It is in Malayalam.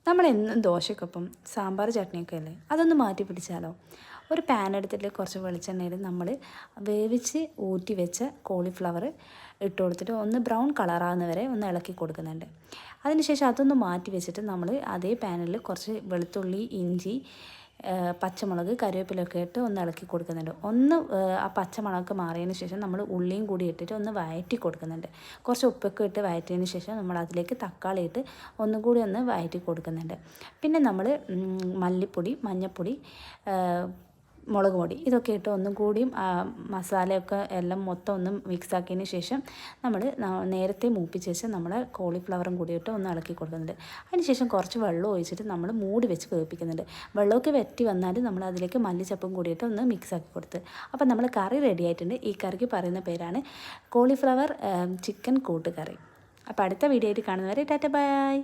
നമ്മളെന്നും ദോശയ്ക്കൊപ്പം സാമ്പാർ ചട്നിയൊക്കെ അല്ലേ, അതൊന്ന് മാറ്റി പിടിച്ചാലോ? ഒരു പാൻ എടുത്തിട്ട് കുറച്ച് വെളിച്ചെണ്ണയിൽ നമ്മൾ വേവിച്ച് ഊറ്റി വെച്ച കോളിഫ്ലവർ ഇട്ട് കൊടുത്തിട്ട് ഒന്ന് ബ്രൗൺ കളറാകുന്ന വരെ ഒന്ന് ഇളക്കി കൊടുക്കുന്നുണ്ട്. അതിനുശേഷം അതൊന്ന് മാറ്റി വെച്ചിട്ട് നമ്മൾ അതേ പാനിൽ കുറച്ച് വെളുത്തുള്ളി, ഇഞ്ചി, പച്ചമുളക്, കറിവേപ്പിലൊക്കെ ഇട്ട് ഒന്ന് ഇളക്കി കൊടുക്കുന്നുണ്ട്. ഒന്ന് ആ പച്ചമുളകൊക്കെ മാറിയതിന് ശേഷം നമ്മൾ ഉള്ളിയും കൂടി ഇട്ടിട്ട് ഒന്ന് വഴറ്റി കൊടുക്കുന്നുണ്ട്. കുറച്ച് ഉപ്പൊക്കെ ഇട്ട് വഴറ്റിയതിന് ശേഷം നമ്മൾ അതിലേക്ക് തക്കാളി ഇട്ട് ഒന്നും കൂടി ഒന്ന് വഴറ്റി കൊടുക്കുന്നുണ്ട്. പിന്നെ നമ്മൾ മല്ലിപ്പൊടി, മഞ്ഞൾപ്പൊടി, മുളക് പൊടി ഇതൊക്കെ ഇട്ട് ഒന്നും കൂടിയും മസാലയൊക്കെ എല്ലാം മൊത്തം ഒന്ന് മിക്സാക്കിയതിന് ശേഷം നമ്മൾ നേരത്തെ മൂപ്പിച്ച് വെച്ച് നമ്മൾ കോളിഫ്ലവറും കൂടി ഇട്ട് ഒന്ന് ഇളക്കി കൊടുക്കുന്നുണ്ട്. അതിനുശേഷം കുറച്ച് വെള്ളം ഒഴിച്ചിട്ട് നമ്മൾ മൂടി വെച്ച് വേവിപ്പിക്കുന്നുണ്ട്. വെള്ളമൊക്കെ വറ്റി വന്നാൽ നമ്മൾ അതിലേക്ക് മല്ലിച്ചപ്പും കൂടിയിട്ട് ഒന്ന് മിക്സാക്കി കൊടുത്ത് അപ്പോൾ നമ്മൾ കറി റെഡി ആയിട്ടുണ്ട്. ഈ കറിക്ക് പറയുന്ന പേരാണ് കോളിഫ്ലവർ ചിക്കൻ കൂട്ടുകറി. അപ്പോൾ അടുത്ത വീഡിയോ ആയിട്ട് കാണുന്നവരെ ടാറ്റ ബൈ.